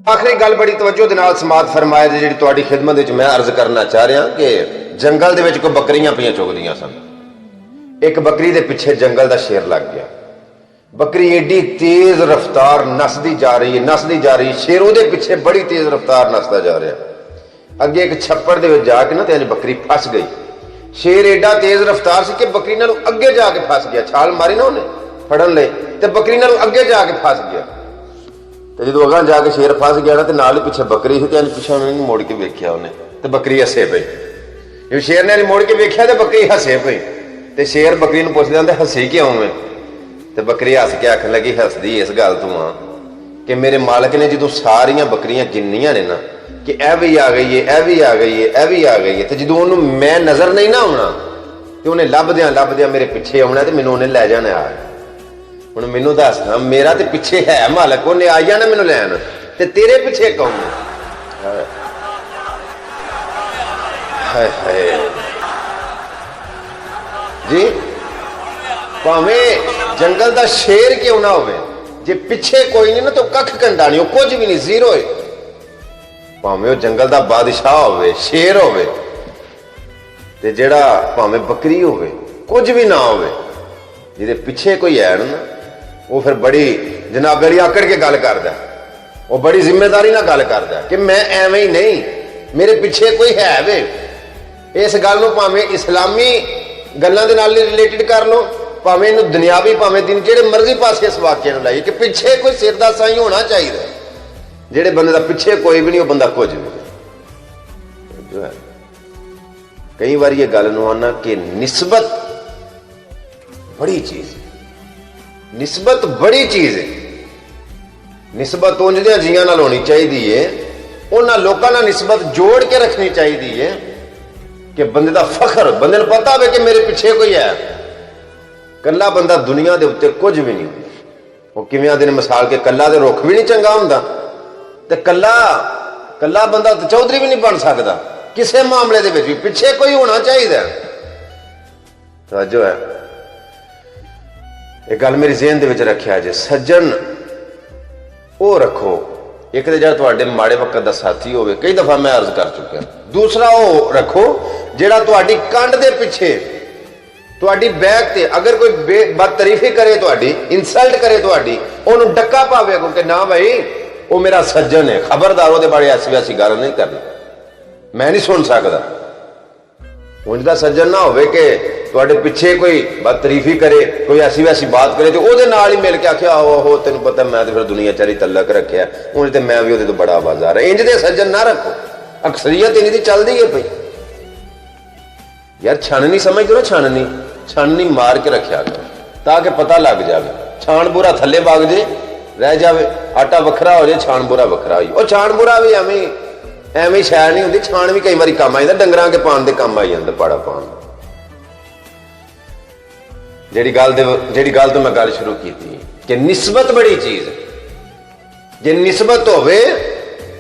आखिरी गल बड़ी तवज्जो दे नाल समात फरमाया जी तुहाडी खिदमत विच मैं अर्ज करना चाह रहा कि जंगल दे विच कोई बकरियां पईयां चुगदियां सन। एक बकरी दे पिछे जंगल दा शेर लग गया। बकरी एडी तेज रफ्तार नसदी जा रही है, शेर उहदे पिछे बड़ी तेज रफ्तार नसदा जा रहा है। अगे एक छप्पड़ दे विच जाके ना ते बकरी फस गई। शेर एडा तेज रफ्तार सी कि बकरी नालों अगे जाके फस गया। छाल मारी ना उन्हें फड़न लई ते बकरी नालों अगे जाके फस गया। तो जो अगह जाके शेर फस गया ना तो नाल ही पिछे बकरी थी, पिछा मुड़ के वेख्या उन्हें तो बकरी हसे पई। जो शेर ने मुड़ के वेख्या तो बकरी हसे पई। तो शेर बकरी नूं पुछदा ते हसी क्यों है? तो बकरी हस के आखन लगी हसदी इस गल तो हाँ कि मेरे मालिक ने जो सारिया बकरियां गिनिया ने ना कि यह भी आ गई है, यह भी आ गई है, यह भी आ गई है, तो जो उन्होंने मैं नज़र नहीं ना आना तो उन्हें लभद्या मेरे पिछे आना तो मैनू उन्हें लै जाना आ। हुण मैनू दस ना मेरा तो पिछे है मालिक, उन्हें आई जाना मैनू लैन, ते तेरे पिछे कौन है? हाय हाय जी, भावें जंगल का शेर क्यों ना होवे, जे पिछे कोई नहीं ना तो कख कंडा नहीं, कुछ भी नहीं, जीरो है। भावें जंगल का बादशाह होवे, शेर होवे, ते जेड़ा भावें बकरी होवे, कुछ भी ना होवे, जिहदे पिछे कोई है ना वो फिर बड़ी जनाब वाली आकड़ के गल करदा, वो बड़ी जिम्मेदारी नाल गल करदा कि मैं एवें ही नहीं, मेरे पिछे कोई है वे। इस गल नूं भावें इस्लामी गल्लां दे नाल रिलेटेड कर लो, भावें इहनूं दुनियावी भावें दिन जेहड़े मर्जी पासे इस वाक्य नूं लाइए कि पिछे कोई सिर दा साईं होना चाहिए। जेहड़े बंदे दा पिछे कोई भी नहीं, वो बंदा कुछ भी नहीं। कई बार ये गल नूं आना कि निस्बत बड़ी चीज है, निस्बत बड़ी चीज है। निस्बत उंजदियां जियां नाल होनी चाहिए, उन्हां लोकां नाल निस्बत जोड़ के रखनी चाहिए कि बंदे दा फखर, बंदे नूं पता होवे कि मेरे पिछे कोई है। कल्ला बंदा दुनिया दे उत्ते कुछ भी नहीं। वो किवें आंदे ने मिसाल के कल्ला दे रुख भी नहीं चंगा हुंदा ते कल्ला बंदा चौधरी भी नहीं बन सकदा। किसी मामले दे विच भी पिछे कोई होना चाहिए। तवज्जो है, एक गल मेरी ज़हन दे विच रखिया जे, सज्जन वो रखो एक तो जो तुहाडे माड़े वक्त का साथी होवे, कई दफा मैं अर्ज कर चुका। दूसरा वो रखो जिहड़ा तुहाडी कंड दे पिछे, तुहाडी बैक ते अगर कोई बदतरीफी करे, तुहाडी इंसल्ट करे, तुहाडी उन्होंने डक्का पावे क्योंकि ना भाई वो मेरा सज्जन है, खबरदार वो बारे ऐसी वैसी गल नहीं करनी, मैं नहीं सुन सकता। उनका सज्जन ना होवे कि तुहाडे पिछे कोई बदतरीफी करे, कोई ऐसी वैसी बात करे तो ਉਹਦੇ ਨਾਲ ही मिल के आखे आहो तेन पता मैं तो फिर दुनिया चारी तलक रखिया, उन्हें तो मैं भी ਉਹਦੇ तो बड़ा आवाजार है। इंज दे सज्जन ना रखो, अक्सरियत इन्हीं की चलती है पई। यार छाननी समझ दो ना, छाननी मार के रखिया करो ताकि पता लग जाए। छान बुरा थले वग जे रह जाए, आटा वखरा हो जाए, छान बुरा वखरा हो जाए। और छान बुरा भी एवं शैल नहीं होंगी, छान भी कई बार काम आ जाता, डंगरां के पान के काम आई जाता, पाड़ा पान। जी गल तो मैं गल शुरू की थी कि निस्बत बड़ी चीज है। जे निस्बत होवे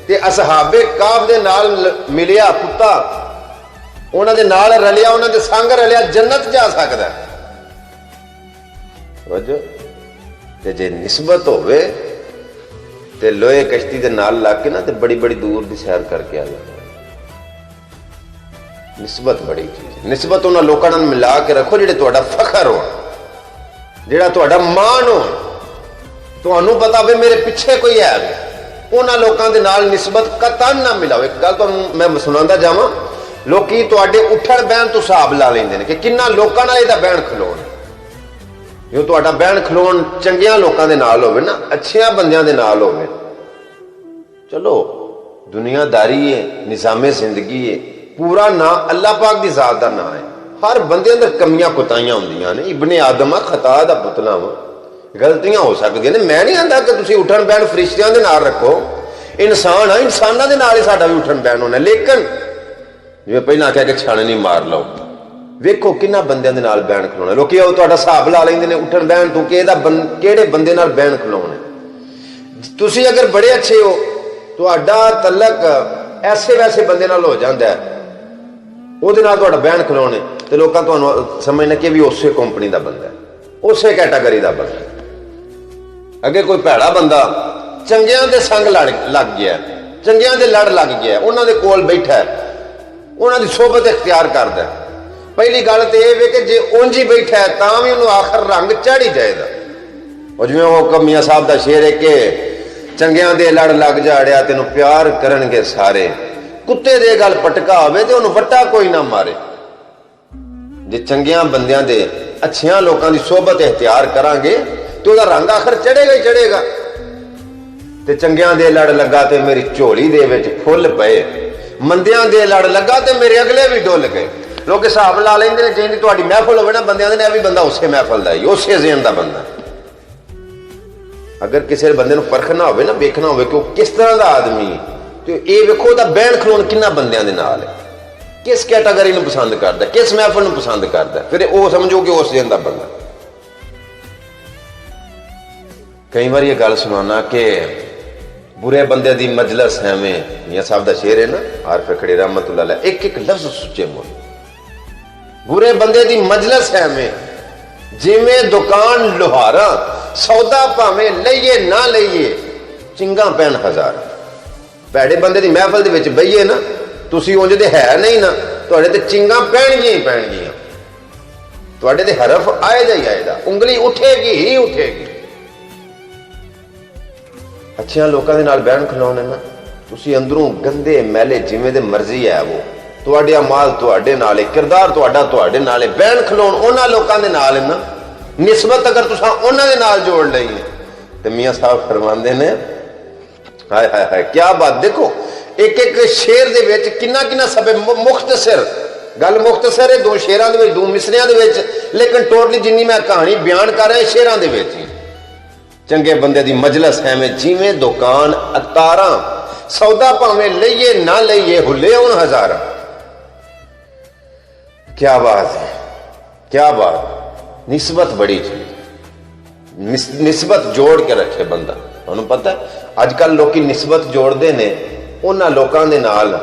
ते असहाबे काफ दे नाल मिलिया कुत्ता, उन्हां दे नाल रलिया, उन्हां दे संग रलिया, जन्नत जा सकदा है। ते जे निस्बत होवे ते लोहे कश्ती दे नाल लग के ना ते बड़ी बड़ी दूर की सैर करके आ जाता। निस्बत बड़ी चीज है। निस्बत उन्हां लोकां नाल मिला के रखो जिहड़े तुहाडा फखर हो, जिहड़ा तुहाडा मान हो, तुहानूं पता होवे मेरे पिछे कोई है। उन्हां लोकां दे नाल निस्बत कतन ना मिलाओ। एक गल तुहानूं मैं सुणांदा जावां, लोकी तुहाडे उठण बहन तो हिसाब ला लैंदे ने कि किन्ना लोकां नाल इहदा बहन खलोण। जो तुहाडा बहन खलोण चंगियां लोकां दे नाल होवे ना, अच्छियां बंदियां दे नाल होवे, चलो दुनियादारी है, निज़ामे जिंदगी है, पूरा ना अल्लाह पाक दी जात दा नाम है। हर बंदे अंदर कमियां कुताइयां होंदियां ने, इब्ने आदम खता दा पुतला वा, गलतियां हो सकदियां ने। मैं नहीं आंदा कि तुसीं उठण बहन फरिश्तियां दे नाल रखो, इंसान है, इंसानां दे नाल ही साडा भी उठण बहन होना। लेकिन जिवें पहिलां आख्या कि छाननी मार लो, वेखो किन्ना बंदियां दे नाल बहन खलोना। लोकी ਉਹ ਤੁਹਾਡਾ ਹਿਸਾਬ ਲਾ ਲੈਂਦੇ ਨੇ उठण बहन तू कि ਇਹਦਾ ਕਿਹੜੇ ਬੰਦੇ ਨਾਲ बहन खलोना। ਤੁਸੀਂ अगर बड़े अच्छे हो, ਤੁਹਾਡਾ तलक ऐसे वैसे बंदे नाल हो जाता है, ਉਹਦੇ ਨਾਲ ਤੁਹਾਡਾ बहन खलोने ਤੇ ਲੋਕਾਂ ਤੁਹਾਨੂੰ ਸਮਝਣਾ कि भी ਉਸੇ कंपनी ਦਾ ਬੰਦਾ है, ਉਸੇ कैटागरी ਦਾ ਬੰਦਾ। अगे कोई भैड़ा बंदा ਚੰਗਿਆਂ ਦੇ ਸੰਗ ਲੱਗ ਗਿਆ, ਚੰਗਿਆਂ ਦੇ ਲੜ ਲੱਗ ਗਿਆ, ਉਹਨਾਂ ਦੇ ਕੋਲ ਬੈਠਾ, ਉਹਨਾਂ ਦੀ ਸੋਬਤ ਇਖਤਿਆਰ ਕਰਦਾ। ਪਹਿਲੀ ਗੱਲ ਤੇ ਇਹ ਵੇ ਕਿ ਜੇ ਉਂਝ ਹੀ ਬੈਠਾ ਤਾਂ ਵੀ ਉਹਨੂੰ ਆਖਰ ਰੰਗ ਚੜ੍ਹ ਹੀ ਜਾਏਗਾ। ਉਹ ਜਿਵੇਂ ਉਹ ਮੀਆਂ ਸਾਹਿਬ ਦਾ ਸ਼ੇਰ ਹੈ ਕਿ ਚੰਗਿਆਂ ਦੇ ਲੜ ਲੱਗ ਜਾੜਿਆ ਤੈਨੂੰ ਪਿਆਰ ਕਰਨਗੇ ਸਾਰੇ, ਕੁੱਤੇ ਦੇ ਗੱਲ ਪਟਕਾ ਹੋਵੇ ਤੇ ਉਹਨੂੰ ਵੱਟਾ ਕੋਈ ਨਾ ਮਾਰੇ। ਜੇ ਚੰਗਿਆਂ ਬੰਦਿਆਂ ਦੇ ਅੱਛਿਆਂ ਲੋਕਾਂ ਦੀ ਸੋਬਤ ਇਖਤਿਆਰ ਕਰਾਂਗੇ ਤੇ ਉਹਦਾ ਰੰਗ ਆਖਰ ਚੜ੍ਹੇਗਾ ਹੀ ਚੜ੍ਹੇਗਾ। ਤੇ ਚੰਗਿਆਂ ਦੇ ਲੜ ਲੱਗਾ ਤੇ ਮੇਰੀ ਝੋਲੀ ਦੇ ਵਿੱਚ ਫੁੱਲ ਪਏ, ਮੰਦਿਆਂ ਦੇ ਲੜ ਲੱਗਾ ਤੇ ਮੇਰੇ ਅਗਲੇ ਵੀ ਡੁੱਲ ਗਏ। ਲੋਕ ਹਿਸਾਬ ਲਾ ਲੈਂਦੇ ਨੇ ਜਿੰਨੀ ਤੁਹਾਡੀ ਮਹਿਫਲ ਹੋਵੇ ਨਾ ਬੰਦਿਆਂ ਦੇ ਨੇ, ਇਹ ਵੀ ਬੰਦਾ ਉਸੇ ਮਹਿਫਲ ਦਾ ਹੀ, ਉਸੇ ਜ਼ੇਨ ਦਾ ਬੰਦਾ। ਅਗਰ ਕਿਸੇ ਬੰਦੇ ਨੂੰ ਪਰਖਣਾ ਹੋਵੇ ਨਾ, ਵੇਖਣਾ ਹੋਵੇ ਕਿ ਉਹ ਕਿਸ ਤਰ੍ਹਾਂ ਦਾ ਆਦਮੀ, ਤੇ ਇਹ ਵੇਖੋ ਉਹਦਾ ਬਹਿਣ ਖਲੋਣ ਕਿੰਨਾ ਬੰਦਿਆਂ ਦੇ ਨਾਲ ਹੈ, ਕਿਸ ਕੈਟਾਗਰੀ ਨੂੰ ਪਸੰਦ ਕਰਦਾ, ਕਿਸ ਮਹਿਫਲ ਨੂੰ ਪਸੰਦ ਕਰਦਾ, ਫਿਰ ਉਹ ਸਮਝੋ ਕਿ ਉਸ ਜ਼ੇਨ ਦਾ ਬੰਦਾ। ਕਈ ਵਾਰ ਇਹ ਗੱਲ ਸੁਣਾਉਣਾ ਕਿ बुरे बंदे दी मजलस है में, मियां साहब दा शेर है ना, आरफ खड़े रहमतुल्लाह अलैह, एक एक लफ्ज सुचे मुल। बुरे बंदे दी मजलस है में जिमें दुकान लोहारा, सौदा भावें लईए ना लईए चिंगा पैन हजार। भैड़े बंदे दी महफल दे विच बईए ना, तुसी उंज दे है नहीं ना, तुहाडे ते चिंगा पैणगियां ही पैणगियां, तुहाडे ते हरफ आएगा ही आएगा, उंगली उठेगी ही उठेगी। ਅੱਛਿਆਂ ਲੋਕਾਂ ਦੇ ਨਾਲ ਬਹਿਣ ਖਲੋਣੇ ਨਾ, ਤੁਸੀਂ ਅੰਦਰੋਂ ਗੰਦੇ ਮੈਲੇ ਜਿਵੇਂ ਦੇ ਮਰਜ਼ੀ ਹੈ ਉਹ, ਤੁਹਾਡੇ ਅਮਾਲ ਤੁਹਾਡੇ ਨਾਲ ਹੈ, ਕਿਰਦਾਰ ਤੁਹਾਡਾ ਤੁਹਾਡੇ ਨਾਲ ਹੈ, ਬਹਿਣ ਖਲੋਣ ਉਹਨਾਂ ਲੋਕਾਂ ਦੇ ਨਾਲ ਹੈ ਨਾ, ਨਿਸਬਤ ਅਗਰ ਤੁਸੀਂ ਉਹਨਾਂ ਦੇ ਨਾਲ ਜੋੜ ਲਈ ਹੈ ਤੇ ਮੀਆਂ ਸਾਹਿਬ ਫਰਮਾਉਂਦੇ ਨੇ ਹਾਏ ਹਾਏ ਹਾਏ ਕੀ ਬਾਤ। ਦੇਖੋ ਇੱਕ ਇੱਕ ਸ਼ੇਰ ਦੇ ਵਿੱਚ ਕਿੰਨਾ ਕਿੰਨਾ ਸਬਬ, ਮੁਖਤਸਰ ਗੱਲ ਮੁਖਤਸਰ ਹੈ, ਦੋ ਸ਼ੇਰਾਂ ਦੇ ਵਿੱਚ, ਦੋ ਮਿਸਰਿਆਂ ਦੇ ਵਿੱਚ, ਲੇਕਿਨ ਟੋਟਲੀ ਜਿੰਨੀ ਮੈਂ ਕਹਾਣੀ ਬਿਆਨ ਕਰ ਰਿਹਾ ਸ਼ੇਰਾਂ ਦੇ ਵਿੱਚ ਹੀ। ਚੰਗੇ ਬੰਦੇ ਦੀ ਮਜਲਸ ਐਵੇਂ ਜਿਵੇਂ ਦੁਕਾਨ ਅਤਾਰਾਂ, ਸੌਦਾ ਭਾਵੇਂ ਲਈਏ ਨਾ ਲਈਏ ਹੁੱਲੇ ਹੁਣ ਹਜ਼ਾਰਾਂ। क्या बात है, क्या बात। निस्बत बड़ी चीज, निस्बत जोड़ के रखे बंदा। तुहानूं पता अजकल लोग निस्बत जोड़ते हैं उन्हां लोकां दे नाल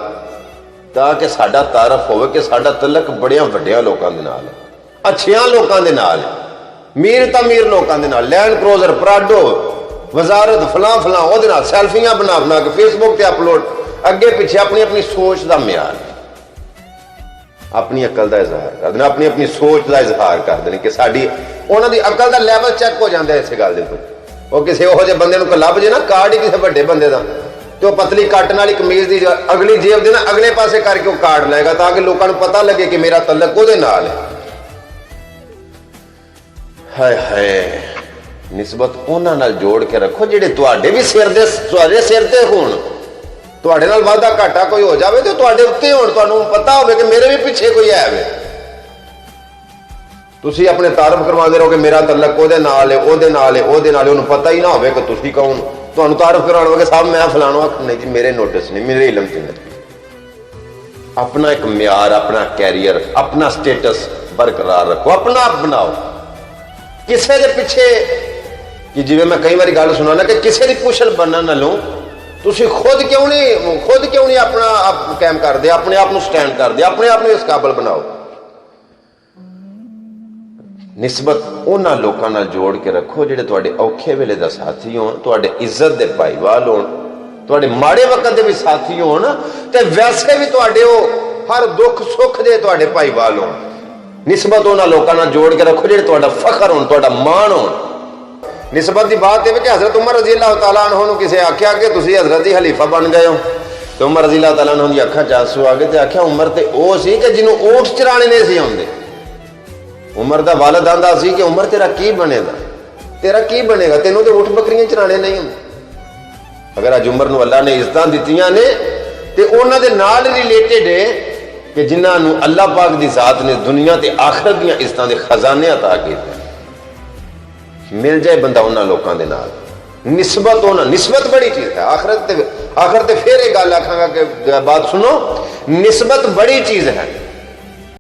ताकि साडा तारफ होवे कि साडा तलक बड़ियां वड्डियां लोकां दे नाल, अच्छियां लोकां दे नाल, मीर तो मीर लोगों के नाल, लैंड क्रूजर प्राडो वजारत फलां फलां ओहदे नाल सैल्फियां बना बना के फेसबुक पे अपलोड, अगे पिछे अपनी अपनी सोच का म्यार, अपनी अकल का इजहार करते हैं, अपनी अपनी सोच का इजहार करते हैं कि साडी उन्हां दी अकल का लैवल चैक हो जाता है इस गल दे। वो किसी ओहो जिहे बंदे नूं लभ जे ना कार्ड ही किसी वड्डे बंदे दा, तो पतली कट्ट वाली कमीज की अगली जेब दे ना अगले पासे करके वो कार्ड लेगा ताकि लोगों को पता लगे कि मेरा तलक उहदे नाल है। हाय हाय, निस्बत उन्हां नाल जोड़ के रखो जिहड़े तुहाडे भी सिर दे, तुहाडे सिर ते होण, तुहाडे नाल वाधा घाटा कोई हो जावे तो तुहाडे उत्ते होण, तुहानूं पता होवे कि मेरे भी पिछे कोई है वे। तुसी अपने तारफ करवांदे रहो कि मेरा तलक ओहदे नाल है, ओहदे नाल है, ओहदे नाल है, उहनूं पता ही ना होवे कि तुसी कौन, तुहानूं तारफ कराउण होवे कि साहब मैं फलाणा, नहीं जी मेरे नोटिस नहीं, मेरे इलम च नहीं। अपना एक म्यार, अपना कैरियर, अपना स्टेटस बरकरार रखो, अपना आप बनाओ, किसी के पिछे कि जिवें मैं कई बार गल सुना कि किसी की कुशल बनने नालों तुसी खुद क्यों नहीं अपना आप कायम करते, अपने आप को स्टैंड करते, अपने आप को इस काबल बनाओ। निस्बत उन्हां लोकां नाल जोड़ के रखो जिहड़े तुहाडे औखे वेले दा साथी होण, तुहाडे इज्जत दे भाईवाल होण, तुहाडे माड़े वक्त दे भी साथी होण, ते वैसे भी तुहाडे हर दुख सुख दे तुहाडे भाईवाल होण। निस्बत उन्हां लोकां नाल जोड़ के रखो जिहड़े तुहाडा फखर होण, तुहाडा मान होण। निस्बत की बात है कि हज़रत उमर रज़ी अल्लाह तआला अन्हु नूं किसी आख्या कि तुसीं हज़रत दी खलीफा बन गए हो, तो उमर रज़ी अल्लाह तआला अन्हु दी अखां च आंसू आ गए, तो आख्या उमर ते ओह सी कि जिन्हों ऊंट चराने नहीं सी आउंदे। उमर दा वालिद आंदा सी कि उमर तेरा की बनेगा, तेरा की बनेगा, तेनों ते ऊंट बकरियां चराने नहीं आउंदे। अगर अज उमर नूं अल्लाह ने इज्जतां दित्तियां ने ते उन्हां दे नाल रिलेटेड है कि जिन्हां नूं अल्लाह पाक दी जात ने दुनिया ते आखिरत दीयां इज्जतां दे खजाने अता कीते, मिल जाए बंदा उन्हां लोकां दे नाल। निस्बत होना, निस्बत बड़ी चीज है। आखिर ते फिर एक गल आखांगा कि बात सुनो, निस्बत बड़ी चीज है।